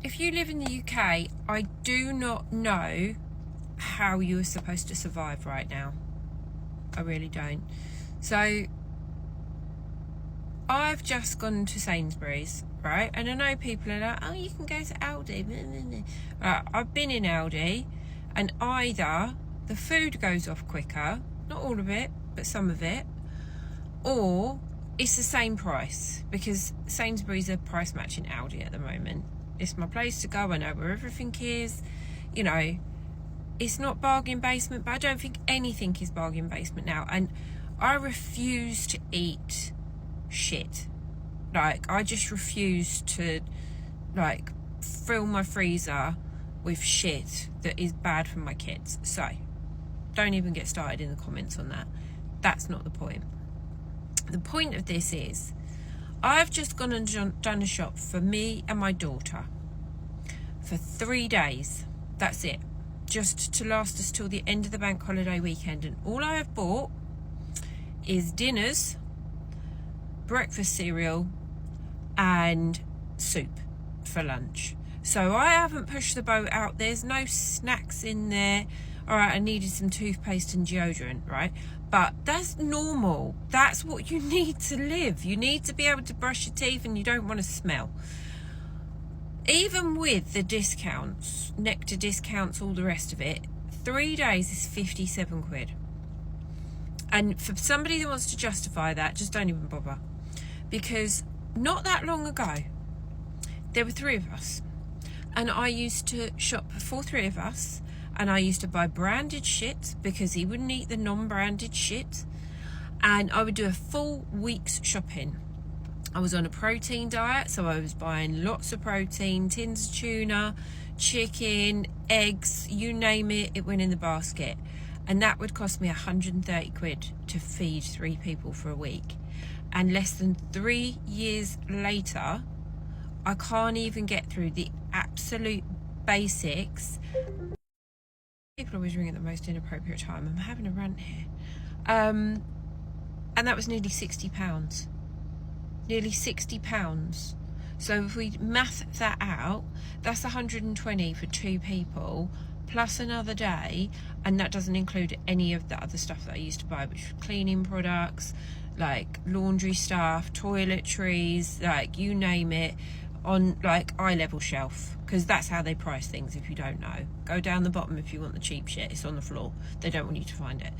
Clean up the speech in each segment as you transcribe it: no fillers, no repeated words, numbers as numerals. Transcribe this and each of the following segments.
if you live in the UK, I do not know how you are supposed to survive right now. I really don't. So I've just gone to Sainsbury's, right? And I know people are like, oh, you can go to Aldi. Right, I've been in Aldi, and either the food goes off quicker, not all of it, but some of it, or it's the same price, because Sainsbury's are price matching Aldi at the moment. It's my place to go. I know where everything is. You know, it's not bargain basement, but I don't think anything is bargain basement now. And I refuse to eat shit. Like, I just refuse to, like, fill my freezer with shit that is bad for my kids. So, don't even get started in the comments on that. That's not the point. The point of this is, I've just gone and done a shop for me and my daughter for 3 days. That's it. Just to last us till the end of the bank holiday weekend. And all I have bought is dinners, breakfast cereal, and soup for lunch. So I haven't pushed the boat out. There's no snacks in there. All right, I needed some toothpaste and deodorant, right? But that's normal. That's what you need to live. You need to be able to brush your teeth, and you don't want to smell. Even with the discounts, Nectar discounts, all the rest of it, 3 days is 57 quid. And for somebody that wants to justify that, just don't even bother. Because not that long ago, there were 3 of us. And I used to shop for 3 of us. And I used to buy branded shit because he wouldn't eat the non-branded shit. And I would do a full week's shopping. I was on a protein diet, so I was buying lots of protein, tins of tuna, chicken, eggs, you name it, it went in the basket. And that would cost me 130 quid to feed 3 people for a week. And less than 3 years later, I can't even get through the absolute basics. People always ring at the most inappropriate time. I'm having a rant here. And that was nearly £60. Nearly £60. So if we math that out, that's 120 for 2 people, plus another day, and that doesn't include any of the other stuff that I used to buy, which was cleaning products, like laundry stuff, toiletries, like you name it, on like eye level shelf, because that's how they price things. If you don't know, go down the bottom if you want the cheap shit. It's on the floor. They don't want you to find it.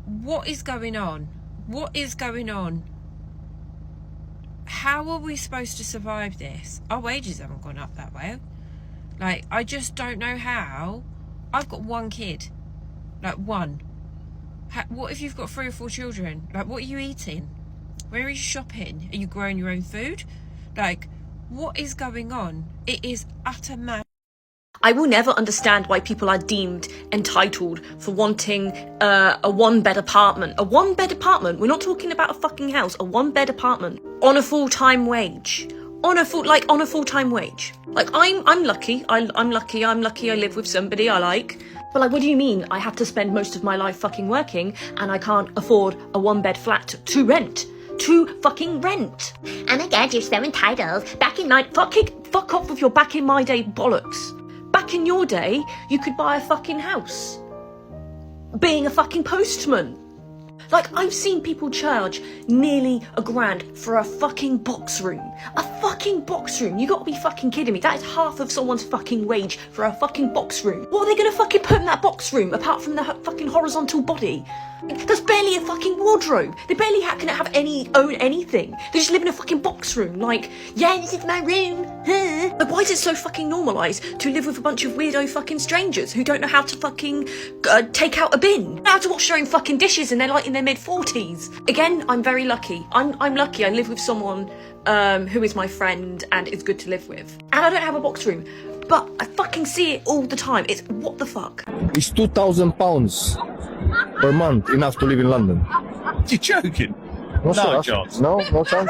What is going on? What is going on? How are we supposed to survive this? Our wages haven't gone up that way. Like, I just don't know how. I've got 1 kid, like 1. What if you've got 3 or 4 children? Like, what are you eating? Where are you shopping? Are you growing your own food? Like, what is going on? It is utter mad. I will never understand why people are deemed entitled for wanting a 1-bed apartment. A 1-bed apartment? We're not talking about a fucking house. A 1-bed apartment on a full-time wage. On a full-time wage. Like, I'm lucky. I'm lucky. I live with somebody I like. But like, what do you mean? I have to spend most of my life fucking working, and I can't afford a 1-bed flat to rent. To fucking rent. Oh my god, you're so entitled. Fuck off with your back in my day bollocks. Back in your day, you could buy a fucking house. Being a fucking postman. Like, I've seen people charge nearly £1,000 for a fucking box room. A fucking box room. You gotta be fucking kidding me. That is half of someone's fucking wage for a fucking box room. What are they gonna fucking put in that box room, apart from the fucking horizontal body? There's barely a fucking wardrobe. They barely own anything. They just live in a fucking box room. Like, yeah, this is my room. Huh? Like, why is it so fucking normalised to live with a bunch of weirdo fucking strangers who don't know how to fucking take out a bin? They know how to wash their own fucking dishes, and they're like in their mid-40s. Again, I'm very lucky. I'm lucky. I live with someone who is my friend and is good to live with. And I don't have a box room. But I fucking see it all the time. It's what the fuck? It's £2,000 per month enough to live in London. You're joking? No chance. No chance.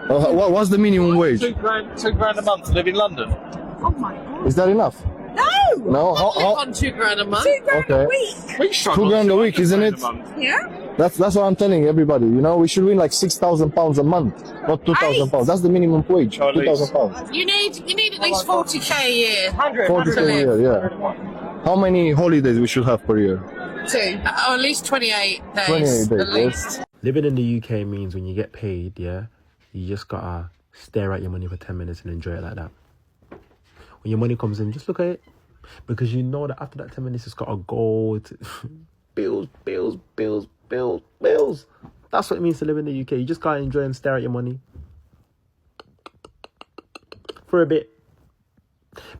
What's the minimum wage? £2,000 a month to live in London. Oh my god. Is that enough? No! No? I live on £2,000 a month. Okay. £2,000 a week. We struggle. £2,000 a week, isn't it? Yeah? That's what I'm telling everybody. You know, we should win like £6,000 a month, not £2,000. That's the minimum wage. £2,000. You need at least 40k a year. 40k a year, yeah. How many holidays we should have per year? 2. Or at least 28 days. 28 days. At least. Living in the UK means when you get paid, yeah, you just gotta stare at your money for 10 minutes and enjoy it like that. When your money comes in, just look at it. Because you know that after that 10 minutes, it's gotta go to bills. That's what it means to live in the UK. You just gotta enjoy and stare at your money for a bit.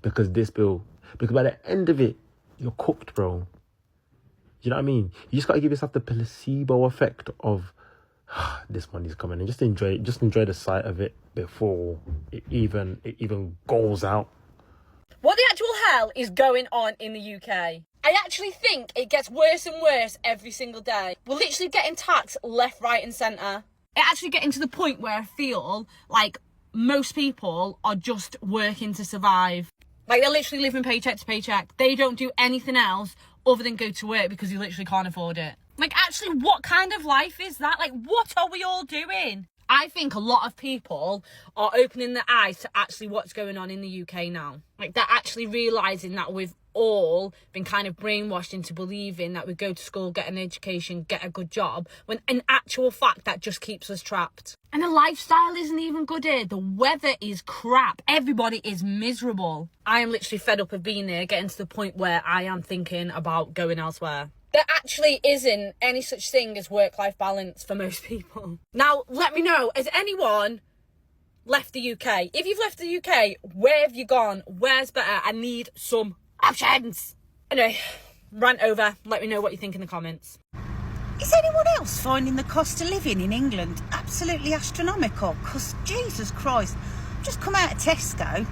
Because by the end of it, you're cooked, bro. You know what I mean? You just gotta give yourself the placebo effect of this money's coming in. Just enjoy the sight of it before it even goes out. What the actual hell is going on in the UK? I actually think it gets worse and worse every single day. We're literally getting taxed left, right and centre. It actually getting to the point where I feel like most people are just working to survive. Like they're literally living paycheck to paycheck. They don't do anything else other than go to work because you literally can't afford it. Like actually, what kind of life is that? Like what are we all doing? I think a lot of people are opening their eyes to actually what's going on in the UK now. Like they're actually realising that we've all been kind of brainwashed into believing that we go to school, get an education, get a good job, when in actual fact that just keeps us trapped. And the lifestyle isn't even good here. The weather is crap. Everybody is miserable. I am literally fed up of being here, getting to the point where I am thinking about going elsewhere. There actually isn't any such thing as work-life balance for most people. Now, let me know, has anyone left the UK? If you've left the UK, where have you gone? Where's better? I need some options. Anyway, rant over. Let me know what you think in the comments. Is anyone else finding the cost of living in England absolutely astronomical? Because, Jesus Christ, I've just come out of Tesco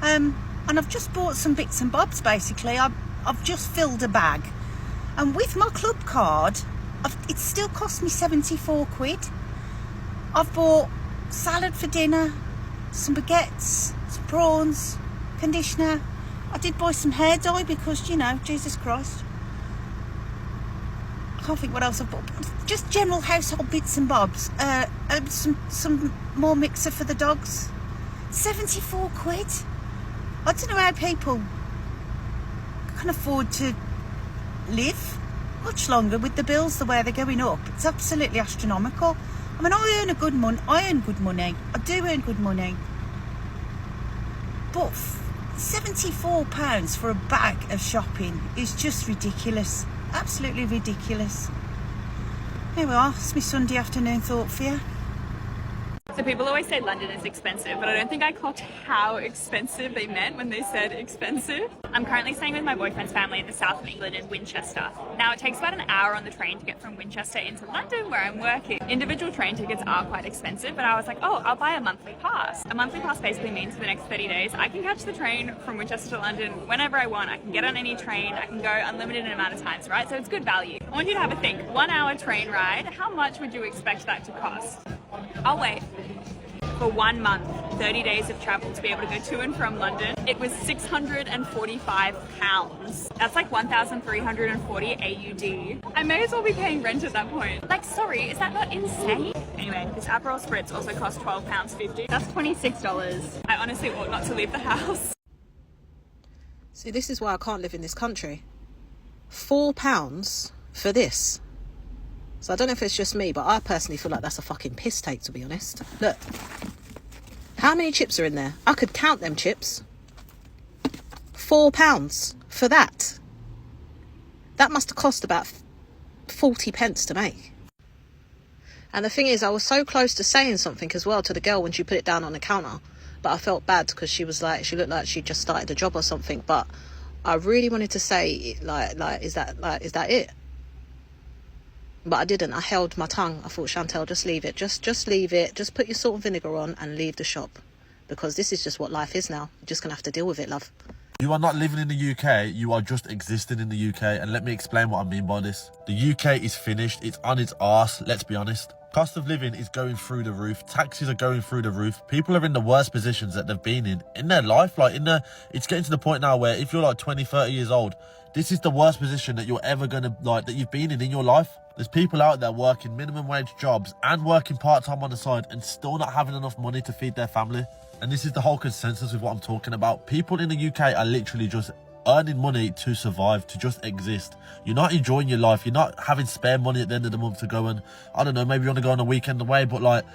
and I've just bought some bits and bobs, basically. I've just filled a bag. And with my club card, it still cost me 74 quid. I've bought salad for dinner, some baguettes, some prawns, conditioner. I did buy some hair dye because, you know, Jesus Christ. I can't think what else I've bought. Just general household bits and bobs. Some more mixer for the dogs. 74 quid. I don't know how people can afford to live much longer with the bills the way they're going up. It's absolutely astronomical. I mean, I earn good money. I do earn good money. But £74 for a bag of shopping is just ridiculous. Absolutely ridiculous. Here we are. It's my Sunday afternoon thought for you. So people always say London is expensive, but I don't think I clocked how expensive they meant when they said expensive. I'm currently staying with my boyfriend's family in the south of England in Winchester. Now it takes about an hour on the train to get from Winchester into London where I'm working. Individual train tickets are quite expensive, but I was like, oh, I'll buy a monthly pass. A monthly pass basically means for the next 30 days, I can catch the train from Winchester to London whenever I want. I can get on any train, I can go unlimited amount of times, right? So it's good value. I want you to have a think. 1 hour train ride, how much would you expect that to cost? I'll wait. For 1 month, 30 days of travel to be able to go to and from London, it was £645. That's like 1,340 AUD. I may as well be paying rent at that point. Like, sorry, is that not insane? Anyway, this Aperol Spritz also cost £12.50. That's $26. I honestly ought not to leave the house. See, this is why I can't live in this country. £4 for this. So I don't know if it's just me, but I personally feel like that's a fucking piss take, to be honest. Look. How many chips are in there? I could count them chips. £4 for that. That must have cost about 40 pence to make. And the thing is, I was so close to saying something as well to the girl when she put it down on the counter. But I felt bad because she looked like she just started a job or something. But I really wanted to say, is that it? But I didn't. I held my tongue. I thought, Chantel, just leave it. Just leave it. Just put your salt and vinegar on and leave the shop. Because this is just what life is now. You're just going to have to deal with it, love. You are not living in the UK. You are just existing in the UK. And let me explain what I mean by this. The UK is finished. It's on its arse. Let's be honest. Cost of living is going through the roof. Taxes are going through the roof. People are in the worst positions that they've been in their life. It's getting to the point now where if you're like 20, 30 years old, This is the worst position that you're ever gonna, like, that you've been in your life. There's people out there working minimum wage jobs and working part-time on the side and still not having enough money to feed their family. And this is the whole consensus with what I'm talking about. People in the UK are literally just earning money to survive, to just exist. You're not enjoying your life. You're not having spare money at the end of the month to go and, I don't know, maybe you want to go on a weekend away, but like,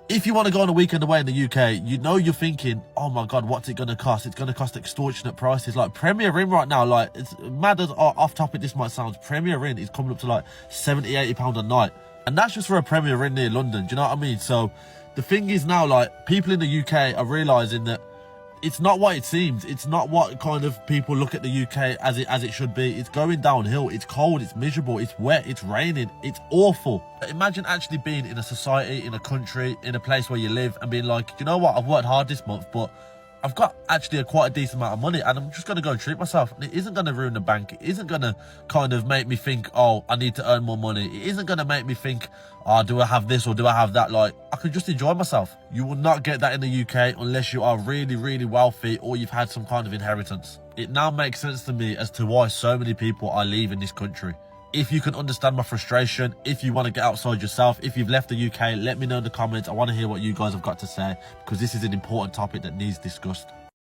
if you want to go on a weekend away in the UK, you know you're thinking, oh my God, what's it going to cost? It's going to cost extortionate prices. Like Premier Inn right now, like, it's mad as off topic this might sound, Premier Inn is coming up to like 70, 80 pounds a night. And that's just for a Premier Inn near London, do you know what I mean? So the thing is now, like, people in the UK are realising that it's not what it seems. It's not what kind of people look at the UK as it should be. It's going downhill. It's cold. It's miserable. It's wet. It's raining. It's awful. Imagine actually being in a society, in a country, in a place where you live and being like, you know what? I've worked hard this month, but I've got actually quite a decent amount of money and I'm just going to go and treat myself. And it isn't going to ruin the bank. It isn't going to kind of make me think, oh, I need to earn more money. It isn't going to make me think, oh, do I have this or do I have that? Like, I can just enjoy myself. You will not get that in the UK unless you are really, really wealthy or you've had some kind of inheritance. It now makes sense to me as to why so many people are leaving this country. If you can understand my frustration, if you want to get outside yourself, if you've left the UK, let me know in the comments. I want to hear what you guys have got to say because this is an important topic that needs discussed.